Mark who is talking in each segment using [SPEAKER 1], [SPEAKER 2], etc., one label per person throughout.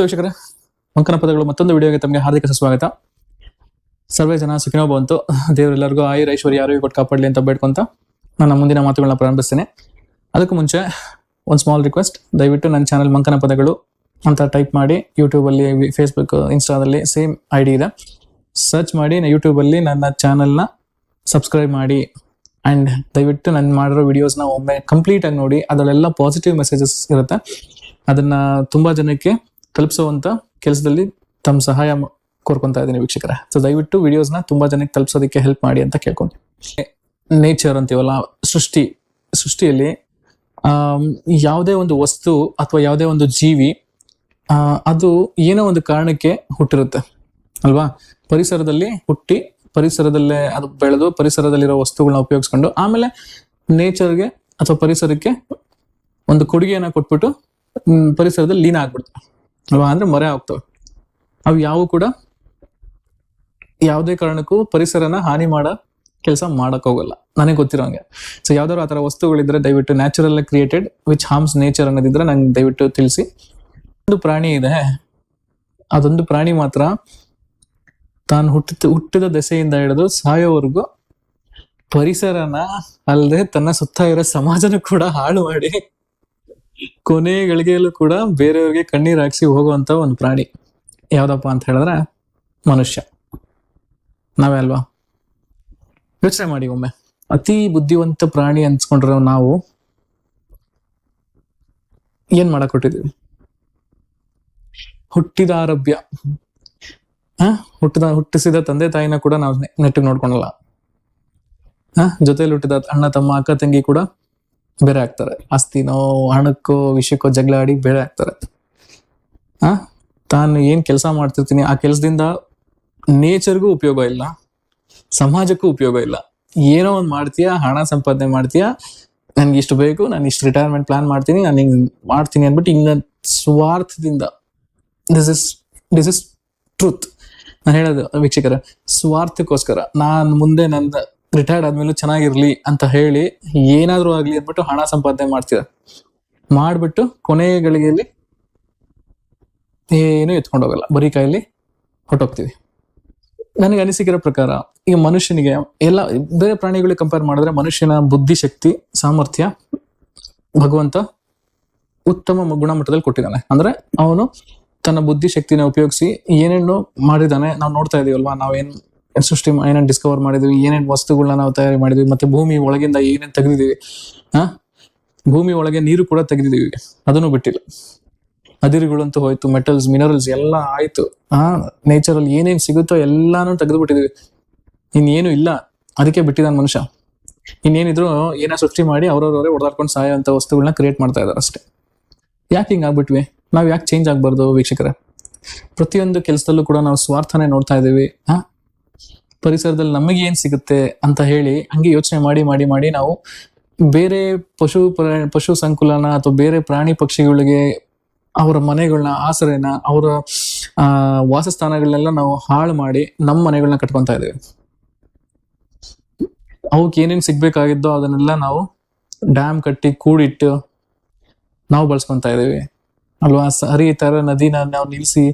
[SPEAKER 1] ವೀಕ್ಷಕರೇ, ಮಂಕನ ಪದಗಳು ಮತ್ತೊಂದು ವಿಡಿಯೋಗೆ ತಮಗೆ ಹಾರ್ದಿಕ ಸ್ವಾಗತ. ಸರ್ವೇ ಜನ ಸುಖಿನೋ ಭವಂತು. ದೇವರೆಲ್ಲರಿಗೂ ಆಯುರ್ ಐಶ್ವರ್ಯ ಆರೋಗ್ಯ ಕೊಟ್ಟು ಕಾಪಾಡಲಿ ಅಂತ ಬೇಡ್ಕೊಂತ ನನ್ನ ಮುಂದಿನ ಮಾತುಗಳನ್ನ ಪ್ರಾರಂಭಿಸ್ತೇನೆ. ಅದಕ್ಕೂ ಮುಂಚೆ ಒಂದು ಸ್ಮಾಲ್ ರಿಕ್ವೆಸ್ಟ್, ದಯವಿಟ್ಟು ನನ್ನ ಚಾನಲ್ ಮಂಕನ ಪದಗಳು ಅಂತ ಟೈಪ್ ಮಾಡಿ. ಯೂಟ್ಯೂಬಲ್ಲಿ, ಫೇಸ್ಬುಕ್, ಇನ್ಸ್ಟಾದಲ್ಲಿ ಸೇಮ್ ID ಇದೆ. ಸರ್ಚ್ ಮಾಡಿ ಯೂಟ್ಯೂಬಲ್ಲಿ ನನ್ನ ಚಾನಲ್ನ ಸಬ್ಸ್ಕ್ರೈಬ್ ಮಾಡಿ. ಆ್ಯಂಡ್ ದಯವಿಟ್ಟು ನಾನು ಮಾಡಿರೋ ವಿಡಿಯೋಸ್ನ ಒಮ್ಮೆ ಕಂಪ್ಲೀಟಾಗಿ ನೋಡಿ. ಅದರಲ್ಲೆಲ್ಲ ಪಾಸಿಟಿವ್ ಮೆಸೇಜಸ್ ಇರುತ್ತೆ. ಅದನ್ನು ತುಂಬ ಜನಕ್ಕೆ ತಲುಪಿಸುವಂಥ ಕೆಲಸದಲ್ಲಿ ತಮ್ಮ ಸಹಾಯ ಕೋರ್ಕೊತಾ ಇದ್ದೀನಿ ವೀಕ್ಷಕರೇ. ಸೊ ದಯವಿಟ್ಟು ವಿಡಿಯೋಸ್ನ ತುಂಬ ಜನಕ್ಕೆ ತಲುಪಿಸೋದಕ್ಕೆ ಹೆಲ್ಪ್ ಮಾಡಿ ಅಂತ ಕೇಳ್ಕೊಂತೀನಿ. ನೇಚರ್ ಅಂತೀವಲ್ಲ, ಸೃಷ್ಟಿಯಲ್ಲಿ ಯಾವುದೇ ಒಂದು ವಸ್ತು ಅಥವಾ ಯಾವುದೇ ಒಂದು ಜೀವಿ ಅದು ಏನೋ ಒಂದು ಕಾರಣಕ್ಕೆ ಹುಟ್ಟಿರುತ್ತೆ ಅಲ್ವಾ. ಪರಿಸರದಲ್ಲಿ ಹುಟ್ಟಿ, ಪರಿಸರದಲ್ಲೇ ಅದು ಬೆಳೆದು, ಪರಿಸರದಲ್ಲಿರೋ ವಸ್ತುಗಳನ್ನ ಉಪಯೋಗಿಸ್ಕೊಂಡು ಆಮೇಲೆ ನೇಚರ್ಗೆ ಅಥವಾ ಪರಿಸರಕ್ಕೆ ಒಂದು ಕೊಡುಗೆಯನ್ನು ಕೊಟ್ಬಿಟ್ಟು ಪರಿಸರದಲ್ಲಿ ಲೀನ ಆಗ್ಬಿಡ್ತವೆ ಅಲ್ವಾ. ಅಂದ್ರೆ ಮರೆ ಆಗ್ತವೆ. ಅವು ಯಾವ ಕೂಡ ಯಾವುದೇ ಕಾರಣಕ್ಕೂ ಪರಿಸರನ ಹಾನಿ ಮಾಡೋ ಕೆಲಸ ಮಾಡಕ್ ಹೋಗಲ್ಲ, ನನಗೆ ಗೊತ್ತಿರೋಂಗೆ. ಸೊ ಯಾವ್ದಾದ್ರು ಆ ಥರ ವಸ್ತುಗಳಿದ್ರೆ ದಯವಿಟ್ಟು natural created which harms nature ಅನ್ನೋದಿದ್ರೆ ನಂಗೆ ದಯವಿಟ್ಟು ತಿಳಿಸಿ. ಒಂದು ಪ್ರಾಣಿ ಇದೆ, ಅದೊಂದು ಪ್ರಾಣಿ ಮಾತ್ರ ತಾನು ಹುಟ್ಟಿದ ದೆಸೆಯಿಂದ ಹಿಡಿದು ಸಾಯೋವರೆಗೂ ಪರಿಸರನ ಅಲ್ಲದೆ ತನ್ನ ಸುತ್ತ ಇರೋ ಸಮಾಜನ ಕೂಡ ಹಾಳು ಮಾಡಿ ಕೊನೆ ಗಳಿಗೆಯಲ್ಲೂ ಕೂಡ ಬೇರೆಯವ್ರಿಗೆ ಕಣ್ಣೀರ್ ಹಾಕ್ಸಿ ಹೋಗುವಂತ ಒಂದು ಪ್ರಾಣಿ ಯಾವ್ದಪ್ಪ ಅಂತ ಹೇಳಿದ್ರೆ ಮನುಷ್ಯ. ನಾವೇ ಅಲ್ವಾ? ಯೋಚನೆ ಮಾಡಿ ಒಮ್ಮೆ. ಅತಿ ಬುದ್ಧಿವಂತ ಪ್ರಾಣಿ ಅನ್ಸ್ಕೊಂಡ್ರೆ ನಾವು ಏನ್ ಮಾಡಕ್ ಕೊಟ್ಟಿದೀವಿ? ಹುಟ್ಟಿದ ಆರಭ್ಯ, ಹುಟ್ಟಿಸಿದ ತಂದೆ ತಾಯಿನ ಕೂಡ ನಾವು ನೆಟ್ಟಿಗೆ ನೋಡ್ಕೊಳಲ್ಲ. ಜೊತೆಲಿ ಹುಟ್ಟಿದ ಅಣ್ಣ ತಮ್ಮ ಅಕ್ಕ ತಂಗಿ ಕೂಡ ಬೇರೆ ಆಗ್ತಾರೆ. ಆಸ್ತಿನೋ ಹಣಕ್ಕೋ ವಿಷಯಕ್ಕೋ ಜಗಳ ಆಡಿ ಬೇರೆ ಆಗ್ತಾರೆ. ತಾನು ಏನ್ ಕೆಲಸ ಮಾಡ್ತಿರ್ತೀನಿ ಆ ಕೆಲಸದಿಂದ ನೇಚರ್ಗೂ ಉಪಯೋಗ ಇಲ್ಲ, ಸಮಾಜಕ್ಕೂ ಉಪಯೋಗ ಇಲ್ಲ. ಏನೋ ಒಂದು ಮಾಡ್ತೀಯಾ, ಹಣ ಸಂಪಾದನೆ ಮಾಡ್ತೀಯಾ, ನನ್ಗೆ ಇಷ್ಟು ಬೇಕು, ನಾನು ಇಷ್ಟು ರಿಟೈರ್ಮೆಂಟ್ ಪ್ಲಾನ್ ಮಾಡ್ತೀನಿ, ನಾನು ಹಿಂಗ್ ಮಾಡ್ತೀನಿ ಅಂದ್ಬಿಟ್ಟು ಹಿಂಗ ಸ್ವಾರ್ಥದಿಂದ, ದಿಸ್ ಇಸ್ ಟ್ರೂತ್. ನಾನು ಹೇಳೋದು ವೀಕ್ಷಕರ, ಸ್ವಾರ್ಥಕ್ಕೋಸ್ಕರ ನಾನು ಮುಂದೆ ನನ್ನ ರಿಟೈರ್ಡ್ ಆದ್ಮೇಲೆ ಚೆನ್ನಾಗಿರ್ಲಿ ಅಂತ ಹೇಳಿ ಏನಾದ್ರೂ ಆಗ್ಲಿ ಅಂದ್ಬಿಟ್ಟು ಹಣ ಸಂಪಾದನೆ ಮಾಡ್ಬಿಟ್ಟು ಕೊನೆಯ ಗಳಿಗೆಯಲ್ಲಿ ಏನು ಎತ್ಕೊಂಡು ಹೋಗಲ್ಲ, ಬರೀ ಕೈಯಲ್ಲಿ ಹೊಟ್ಟೋಗ್ತೀವಿ. ನನಗೆ ಅನಿಸಿಕಿರೋ ಪ್ರಕಾರ ಈಗ ಮನುಷ್ಯನಿಗೆ ಎಲ್ಲ ಬೇರೆ ಪ್ರಾಣಿಗಳಿಗೆ ಕಂಪೇರ್ ಮಾಡಿದ್ರೆ ಮನುಷ್ಯನ ಬುದ್ಧಿಶಕ್ತಿ, ಸಾಮರ್ಥ್ಯ ಭಗವಂತ ಉತ್ತಮ ಗುಣಮಟ್ಟದಲ್ಲಿ ಕೊಟ್ಟಿದ್ದಾನೆ. ಅಂದ್ರೆ ಅವನು ತನ್ನ ಬುದ್ಧಿಶಕ್ತಿನ ಉಪಯೋಗಿಸಿ ಏನೇನು ಮಾಡಿದಾನೆ ನಾವು ನೋಡ್ತಾ ಇದೀವಲ್ವಾ. ನಾವೇನ್ ಸೃಷ್ಟಿ ಏನೇನು ಡಿಸ್ಕವರ್ ಮಾಡಿದ್ವಿ, ಏನೇನು ವಸ್ತುಗಳನ್ನ ನಾವು ತಯಾರಿ ಮಾಡಿದ್ವಿ, ಮತ್ತೆ ಭೂಮಿ ಒಳಗಿಂದ ಏನೇನು ತೆಗೆದಿದೀವಿ. ಭೂಮಿ ಒಳಗೆ ನೀರು ಕೂಡ ತೆಗೆದಿದೀವಿ, ಅದನ್ನು ಬಿಟ್ಟಿಲ್ಲ. ಅದಿರುಗಳಂತೂ ಹೋಯ್ತು, ಮೆಟಲ್ಸ್, ಮಿನರಲ್ಸ್ ಎಲ್ಲ ಆಯ್ತು. ನೇಚರಲ್ಲಿ ಏನೇನ್ ಸಿಗುತ್ತೋ ಎಲ್ಲಾನು ತೆಗೆದು ಬಿಟ್ಟಿದೀವಿ. ಇನ್ನೇನು ಇಲ್ಲ, ಅದಕ್ಕೆ ಬಿಟ್ಟಿದ್ದಾನ ಮನುಷ್ಯ. ಇನ್ನೇನಿದ್ರು ಏನೋ ಸೃಷ್ಟಿ ಮಾಡಿ ಅವ್ರವ್ರವರೇ ಹೊಡೆದಾಡ್ಕೊಂಡು ಸಾಯೋ ಅಂತ ವಸ್ತುಗಳನ್ನ ಕ್ರಿಯೇಟ್ ಮಾಡ್ತಾ ಇದಾರೆ ಅಷ್ಟೇ. ಯಾಕೆ ಹಿಂಗ್ ಆಗ್ಬಿಟ್ವಿ? ನಾವ್ ಯಾಕೆ ಚೇಂಜ್ ಆಗ್ಬಾರ್ದು ವೀಕ್ಷಕರೇ? ಪ್ರತಿಯೊಂದು ಕೆಲಸದಲ್ಲೂ ಕೂಡ ನಾವು ಸ್ವಾರ್ಥನೇ ನೋಡ್ತಾ ಇದೀವಿ. ಪರಿಸರದಲ್ಲಿ ನಮಗೆ ಏನ್ ಸಿಗುತ್ತೆ ಅಂತ ಹೇಳಿ ಹಂಗೆ ಯೋಚನೆ ಮಾಡಿ ನಾವು ಬೇರೆ ಪಶು ಸಂಕುಲನ ಅಥವಾ ಬೇರೆ ಪ್ರಾಣಿ ಪಕ್ಷಿಗಳಿಗೆ ಅವರ ಮನೆಗಳನ್ನ, ಆಸರೆನ, ಅವರ ವಾಸಸ್ಥಾನಗಳನ್ನೆಲ್ಲ ನಾವು ಹಾಳು ಮಾಡಿ ನಮ್ಮ ಮನೆಗಳನ್ನ ಕಟ್ಕೊಂತಾ ಇದೀವಿ. ಅವಕ್ಕೆ ಏನೇನ್ ಸಿಗ್ಬೇಕಾಗಿದ್ದೋ ಅದನ್ನೆಲ್ಲ ನಾವು ಡ್ಯಾಮ್ ಕಟ್ಟಿ ಕೂಡಿಟ್ಟು ನಾವು ಬಳಸ್ಕೊಂತಾ ಇದೀವಿ ಅಲ್ವಾ. ಹರಿಯುತ್ತಾ ಇರೋ ನದಿನ ನಾವು ನಿಲ್ಸಿ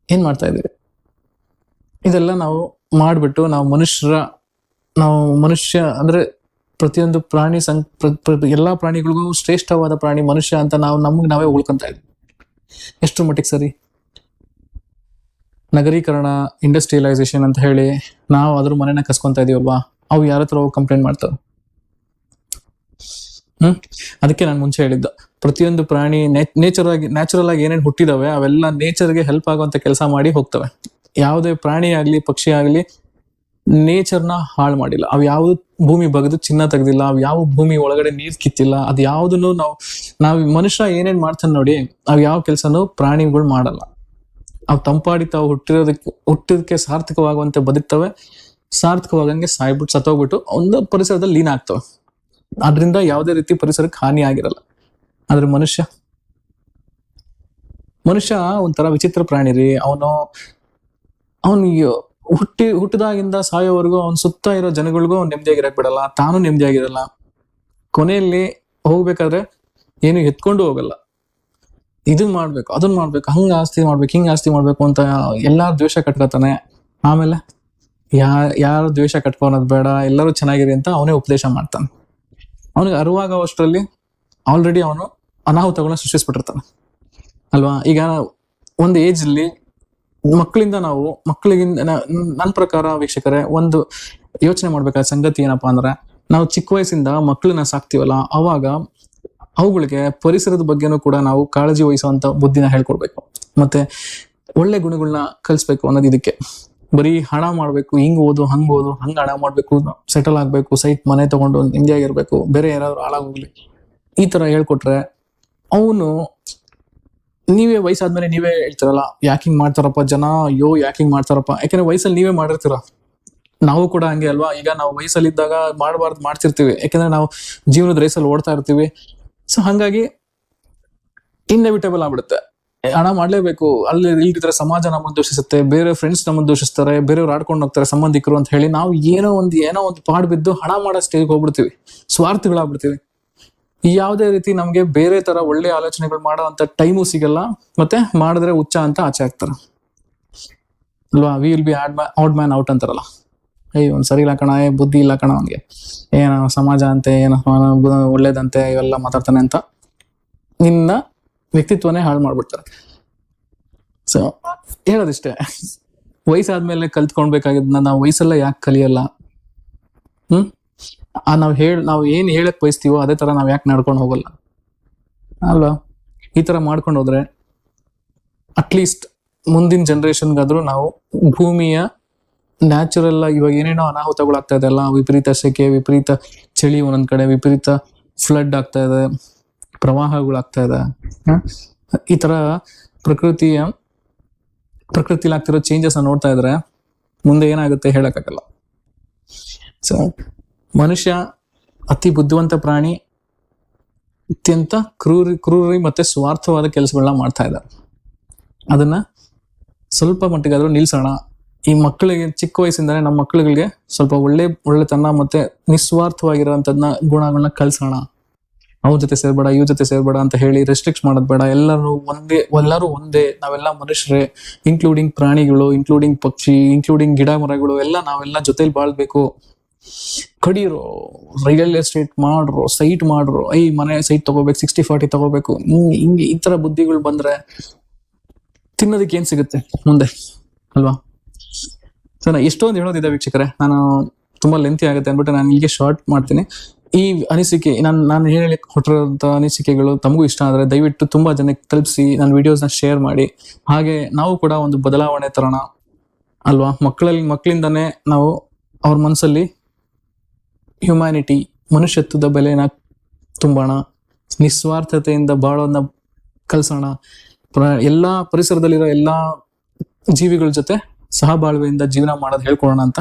[SPEAKER 1] ಏನ್ ಮಾಡ್ತಾ ಇದೀವಿ? ಇದೆಲ್ಲ ನಾವು ಮಾಡ್ಬಿಟ್ಟು ನಾವು ಮನುಷ್ಯ ಅಂದ್ರೆ ಪ್ರತಿಯೊಂದು ಪ್ರಾಣಿ ಎಲ್ಲಾ ಪ್ರಾಣಿಗಳಿಗೂ ಶ್ರೇಷ್ಠವಾದ ಪ್ರಾಣಿ ಮನುಷ್ಯ ಅಂತ ನಮ್ಗೆ ನಾವೇ ಉಳ್ಕೊಂತ ಇದ್ವಿ. ಎಷ್ಟು ಮಟ್ಟಿಗೆ ಸರಿ? ನಗರೀಕರಣ, ಇಂಡಸ್ಟ್ರಿಯಲೈಸೇಷನ್ ಅಂತ ಹೇಳಿ ನಾವು ಅದ್ರ ಮನೆನ ಕಸ್ಕೊಂತ ಇದೀವಲ್ವಾ. ಅವು ಯಾರ ಹತ್ರ ಹೋಗಿ ಕಂಪ್ಲೇಂಟ್ ಮಾಡ್ತಾವ? ಅದಕ್ಕೆ ನಾನು ಮುಂಚೆ ಹೇಳಿದ್ದು, ಪ್ರತಿಯೊಂದು ಪ್ರಾಣಿ ನ್ಯಾಚುರಲ್ ಆಗಿ ಏನೇನು ಹುಟ್ಟಿದಾವೆ ಅವೆಲ್ಲ ನೇಚರ್ಗೆ ಹೆಲ್ಪ್ ಆಗುವಂತ ಕೆಲಸ ಮಾಡಿ ಹೋಗ್ತವೆ. ಯಾವುದೇ ಪ್ರಾಣಿ ಆಗ್ಲಿ ಪಕ್ಷಿ ಆಗ್ಲಿ ನೇಚರ್ನ ಹಾಳು ಮಾಡಿಲ್ಲ. ಅವು ಯಾವ್ದು ಭೂಮಿ ಬಗ್ದು ಚಿನ್ನ ತೆಗ್ದಿಲ್ಲ, ಅವು ಯಾವ ಭೂಮಿ ಒಳಗಡೆ ನೀರ್ ಕಿತ್ತಿಲ್ಲ. ಅದು ಯಾವ್ದನ್ನು ನಾವು ಮನುಷ್ಯ ಏನೇನ್ ಮಾಡ್ತಾನೆ ನೋಡಿ, ಅವ್ ಯಾವ ಕೆಲ್ಸನೂ ಪ್ರಾಣಿಗಳು ಮಾಡಲ್ಲ. ಅವು ತಂಪಾಡಿ ತಾವು ಹುಟ್ಟಿದಕ್ಕೆ ಸಾರ್ಥಕವಾಗುವಂತೆ ಬದುಕ್ತವೆ, ಸಾರ್ಥಕವಾಗಂಗೆ ಸಾಯ್ಬಿಟ್ಟು ಸತ್ತೋಗ್ಬಿಟ್ಟು ಒಂದು ಪರಿಸರದಲ್ಲಿ ಲೀನ ಆಗ್ತವೆ. ಅದ್ರಿಂದ ಯಾವುದೇ ರೀತಿ ಪರಿಸರಕ್ಕೆ ಹಾನಿ ಆಗಿರಲ್ಲ. ಆದ್ರೆ ಮನುಷ್ಯ ಒಂಥರ ವಿಚಿತ್ರ ಪ್ರಾಣಿ ರೀ. ಅವನಿಗೆ ಹುಟ್ಟಿದಾಗಿಂದ ಸಾಯೋವರೆಗೂ ಅವನ್ ಸುತ್ತ ಇರೋ ಜನಗಳಿಗೂ ನೆಮ್ಮದಿಯಾಗಿರಕ್ ಬಿಡಲ್ಲ, ತಾನು ನೆಮ್ಮದಿಯಾಗಿರಲ್ಲ. ಕೊನೆಯಲ್ಲಿ ಹೋಗ್ಬೇಕಾದ್ರೆ ಏನು ಎತ್ಕೊಂಡು ಹೋಗಲ್ಲ. ಇದನ್ ಮಾಡ್ಬೇಕು ಅದನ್ ಮಾಡ್ಬೇಕು, ಹಂಗ ಆಸ್ತಿ ಮಾಡ್ಬೇಕು ಹಿಂಗ ಆಸ್ತಿ ಮಾಡ್ಬೇಕು ಅಂತ ಎಲ್ಲಾರು ದ್ವೇಷ ಕಟ್ಕೋತಾನೆ. ಆಮೇಲೆ ಯಾರು ದ್ವೇಷ ಕಟ್ಕೊಳೋದ್ ಬೇಡ, ಎಲ್ಲರೂ ಚೆನ್ನಾಗಿರಿ ಅಂತ ಅವನೇ ಉಪದೇಶ ಮಾಡ್ತಾನೆ. ಅವನಿಗೆ ಅರಿವಾಗವಷ್ಟರಲ್ಲಿ ಆಲ್ರೆಡಿ ಅವನು ಅನಾಹುತಗಳನ್ನ ಸೃಷ್ಟಿಸ್ಬಿಟ್ಟಿರ್ತಾನೆ ಅಲ್ವಾ. ಈಗ ಒಂದು ಏಜ್ ಅಲ್ಲಿ ಮಕ್ಕಳಿಗಿಂದ ನನ್ನ ಪ್ರಕಾರ ವೀಕ್ಷಕರೇ ಒಂದು ಯೋಚನೆ ಮಾಡ್ಬೇಕಾದ ಸಂಗತಿ ಏನಪ್ಪಾ ಅಂದ್ರೆ, ನಾವು ಚಿಕ್ಕ ವಯಸ್ಸಿಂದ ಮಕ್ಕಳನ್ನ ಸಾಕ್ತಿವಲ್ಲ, ಅವಾಗ ಅವುಗಳಿಗೆ ಪರಿಸರದ ಬಗ್ಗೆನೂ ಕೂಡ ನಾವು ಕಾಳಜಿ ವಹಿಸುವಂತ ಬುದ್ಧಿನ ಹೇಳ್ಕೊಡ್ಬೇಕು, ಮತ್ತೆ ಒಳ್ಳೆ ಗುಣಗಳನ್ನ ಕಲಿಸ್ಬೇಕು ಅನ್ನೋದು. ಇದಕ್ಕೆ ಬರೀ ಹಣ ಮಾಡ್ಬೇಕು, ಹಿಂಗ್ ಓದು ಹಂಗ ಹಣ ಮಾಡ್ಬೇಕು, ಸೆಟಲ್ ಆಗ್ಬೇಕು, ಮನೆ ತಗೊಂಡು ಇಂಡಿಯಾಗಿರ್ಬೇಕು, ಬೇರೆ ಯಾರಾದ್ರೂ ಹಾಳಾಗೋಗ್ಲಿ, ಈ ತರ ಹೇಳ್ಕೊಟ್ರೆ ಅವನು ನೀವೇ ವಯಸ್ಸಾದ್ಮೇಲೆ ನೀವೇ ಹೇಳ್ತಿರಲ್ಲ, ಯಾಕಿಂಗ್ ಮಾಡ್ತಾರಪ್ಪ ಜನ, ಅಯ್ಯೋ ಯಾಕಿಂಗ್ ಮಾಡ್ತಾರಪ್ಪ. ಯಾಕಂದ್ರೆ ವಯಸ್ಸಲ್ಲಿ ನೀವೇ ಮಾಡಿರ್ತೀರ. ನಾವು ಕೂಡ ಹಂಗೆ ಅಲ್ವಾ. ಈಗ ನಾವು ವಯಸ್ಸಲ್ಲಿದ್ದಾಗ ಮಾಡಬಾರ್ದು ಮಾಡ್ತಿರ್ತೀವಿ, ಯಾಕಂದ್ರೆ ನಾವು ಜೀವನದ ರೇಸಲ್ಲಿ ಓಡ್ತಾ ಇರ್ತೀವಿ. ಸೊ ಹಂಗಾಗಿ ಇನ್ಎವಿಟೇಬಲ್ ಆಗ್ಬಿಡುತ್ತೆ, ಹಣ ಮಾಡ್ಲೇಬೇಕು. ಅಲ್ಲಿ ಇಲ್ದಿದ್ರೆ ಸಮಾಜ ನಮ್ಮನ್ನು ದೂಷಿಸುತ್ತೆ, ಬೇರೆ ಫ್ರೆಂಡ್ಸ್ ನಮ್ಮನ್ನು ದೂಷಿಸ್ತಾರೆ, ಬೇರೆಯವ್ರು ಆಡ್ಕೊಂಡು ಹೋಗ್ತಾರೆ ಸಂಬಂಧಿಕರು ಅಂತ ಹೇಳಿ ನಾವು ಏನೋ ಒಂದು ಪಾಡ್ ಬಿದ್ದು ಹಣ ಮಾಡೋ ಸ್ಟೇಜ್ಗೆ ಹೋಗ್ಬಿಡ್ತೀವಿ, ಸ್ವಾರ್ಥಗಳಾಗ್ಬಿಡ್ತೀವಿ. ಯಾವುದೇ ರೀತಿ ನಮ್ಗೆ ಬೇರೆ ತರ ಒಳ್ಳೆ ಆಲೋಚನೆಗಳು ಮಾಡೋ ಅಂತ ಟೈಮು ಸಿಗಲ್ಲ, ಮತ್ತೆ ಮಾಡಿದ್ರೆ ಹುಚ್ಚ ಅಂತ ಆಚೆ ಹಾಕ್ತಾರ ಅಲ್ವಾ. We will be out man out ಅಂತಾರಲ್ಲ, ಒಂದ್ ಸರಿ ಇಲ್ಲ ಕಣ, ಬುದ್ಧಿ ಇಲ್ಲ ಕಣ ಅವನ್ಗೆ, ಏನೋ ಸಮಾಜ ಅಂತೆ, ಏನೋ ಒಳ್ಳೇದಂತೆ ಇವೆಲ್ಲ ಮಾತಾಡ್ತಾನೆ ಅಂತ ನಿನ್ನ ವ್ಯಕ್ತಿತ್ವನೇ ಹಾಳು ಮಾಡ್ಬಿಡ್ತಾರೆ. ಸೊ ಹೇಳೋದಿಷ್ಟೇ, ವಯಸ್ಸಾದ್ಮೇಲೆ ಕಲ್ತ್ಕೊಳ್ಬೇಕಾಗಿದ್ನ ನಾವು ವಯಸ್ಸೆಲ್ಲ ಯಾಕೆ ಕಲಿಯಲ್ಲ? ನಾವ್ ಏನ್ ಹೇಳಕ್ ಬಯಸ್ತೀವೋ ಅದೇ ತರ ನಾವ್ ಯಾಕೆ ನಡ್ಕೊಂಡು ಹೋಗಲ್ಲ ಅಲ್ವಾ. ಈ ತರ ಮಾಡ್ಕೊಂಡು ಹೋದ್ರೆ ಅಟ್ಲೀಸ್ಟ್ ಮುಂದಿನ ಜನರೇಷನ್ಗಾದ್ರೂ ನಾವು ಭೂಮಿಯ ನ್ಯಾಚುರಲ್ ಇವಾಗ ಏನೇನೋ ಅನಾಹುತಗಳಾಗ್ತಾ ಇದೆ ಅಲ್ಲ, ವಿಪರೀತ ಸೆಕೆ, ವಿಪರೀತ ಚಳಿ, ಒಂದೊಂದ್ ಕಡೆ ವಿಪರೀತ ಫ್ಲಡ್ ಆಗ್ತಾ ಇದೆ, ಪ್ರವಾಹಗಳಾಗ್ತಾ ಇದೆ. ಈ ತರ ಪ್ರಕೃತಿಲಿ ಆಗ್ತಿರೋ ಚೇಂಜಸ್ ನೋಡ್ತಾ ಇದ್ರೆ ಮುಂದೆ ಏನಾಗುತ್ತೆ ಹೇಳಕ್ಕಾಗಲ್ಲ. ಸೊ ಮನುಷ್ಯ ಅತಿ ಬುದ್ಧಿವಂತ ಪ್ರಾಣಿ, ಅತ್ಯಂತ ಕ್ರೂರಿ ಮತ್ತೆ ಸ್ವಾರ್ಥವಾದ ಕೆಲಸಗಳನ್ನ ಮಾಡ್ತಾ ಇದ್ದಾರೆ. ಅದನ್ನ ಸ್ವಲ್ಪ ಮಟ್ಟಿಗಾದ್ರೂ ನಿಲ್ಸೋಣ. ಈ ಮಕ್ಕಳಿಗೆ ಚಿಕ್ಕ ವಯಸ್ಸಿಂದಾನೆ ನಮ್ಮ ಮಕ್ಕಳುಗಳಿಗೆ ಸ್ವಲ್ಪ ಒಳ್ಳೆತನ ಮತ್ತೆ ನಿಸ್ವಾರ್ಥವಾಗಿರೋಂಥದ್ನ ಗುಣಗಳನ್ನ ಕಲ್ಸೋಣ. ಅವ್ರ ಜೊತೆ ಸೇರ್ಬೇಡ, ಇವ್ರ ಜೊತೆ ಸೇರ್ಬೇಡ ಅಂತ ಹೇಳಿ ರೆಸ್ಟ್ರಿಕ್ಟ್ ಮಾಡೋದ್ ಬೇಡ. ಎಲ್ಲರೂ ಒಂದೇ, ನಾವೆಲ್ಲ ಮನುಷ್ಯರೇ, ಇನ್ಕ್ಲೂಡಿಂಗ್ ಪ್ರಾಣಿಗಳು, ಇನ್ಕ್ಲೂಡಿಂಗ್ ಪಕ್ಷಿ, ಇನ್ಕ್ಲೂಡಿಂಗ್ ಗಿಡ ಮರಗಳು, ನಾವೆಲ್ಲ ಜೊತೆಲಿ ಬಾಳ್ಬೇಕು. ಕಡೀರೋ, ರಿಯಲ್ ಎಸ್ಟೇಟ್ ಮಾಡ್ರು, ಸೈಟ್ ಮಾಡ್ರು, ಮನೆ ಸೈಟ್ ತಗೋಬೇಕು, 60-40 ತಗೋಬೇಕು, ಹಿಂಗೆ ಈ ತರ ಬುದ್ಧಿಗಳು ಬಂದ್ರೆ ತಿನ್ನೋದಕ್ಕೆ ಏನ್ ಸಿಗುತ್ತೆ ಮುಂದೆ ಅಲ್ವಾ. ಸೊ ಎಷ್ಟೊಂದು ಹೇಳೋದಿದೆ ವೀಕ್ಷಕರೇ, ನಾನು ತುಂಬಾ ಲೆಂತಿ ಆಗುತ್ತೆ ಅಂದ್ಬಿಟ್ಟು ನಾನು ಇಲ್ಲಿಗೆ ಶಾರ್ಟ್ ಮಾಡ್ತೀನಿ. ಈ ಅನಿಸಿಕೆ ನಾನು ಹೇಳಿ ಹೊಟ್ಟಿರೋಂಥ ಅನಿಸಿಕೆಗಳು ತಮಗೂ ಇಷ್ಟ ಆದ್ರೆ ದಯವಿಟ್ಟು ತುಂಬಾ ಜನಕ್ಕೆ ತಲುಪಿಸಿ, ನನ್ನ ವಿಡಿಯೋಸ್ನ ಶೇರ್ ಮಾಡಿ. ಹಾಗೆ ನಾವು ಕೂಡ ಒಂದು ಬದಲಾವಣೆ ತರೋಣ ಅಲ್ವಾ. ಮಕ್ಕಳಿಂದಾನೇ ನಾವು ಅವ್ರ ಮನಸ್ಸಲ್ಲಿ ಹ್ಯುಮ್ಯಾನಿಟಿ, ಮನುಷ್ಯತ್ವದ ಬೆಲೆನ ತುಂಬೋಣ, ನಿಸ್ವಾರ್ಥತೆಯಿಂದ ಬಾಳೋದನ್ನ ಕಲ್ಸೋಣ, ಎಲ್ಲಾ ಪರಿಸರದಲ್ಲಿರೋ ಎಲ್ಲಾ ಜೀವಿಗಳ ಜೊತೆ ಸಹಬಾಳ್ವೆಯಿಂದ ಜೀವನ ಮಾಡೋದು ಹೇಳ್ಕೊಡೋಣ ಅಂತ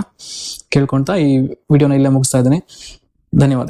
[SPEAKER 1] ಕೇಳ್ಕೊಂತ ಈ ವಿಡಿಯೋನ ಇಲ್ಲೇ ಮುಗಿಸ್ತಾ ಇದ್ದೀನಿ. ಧನ್ಯವಾದಗಳು.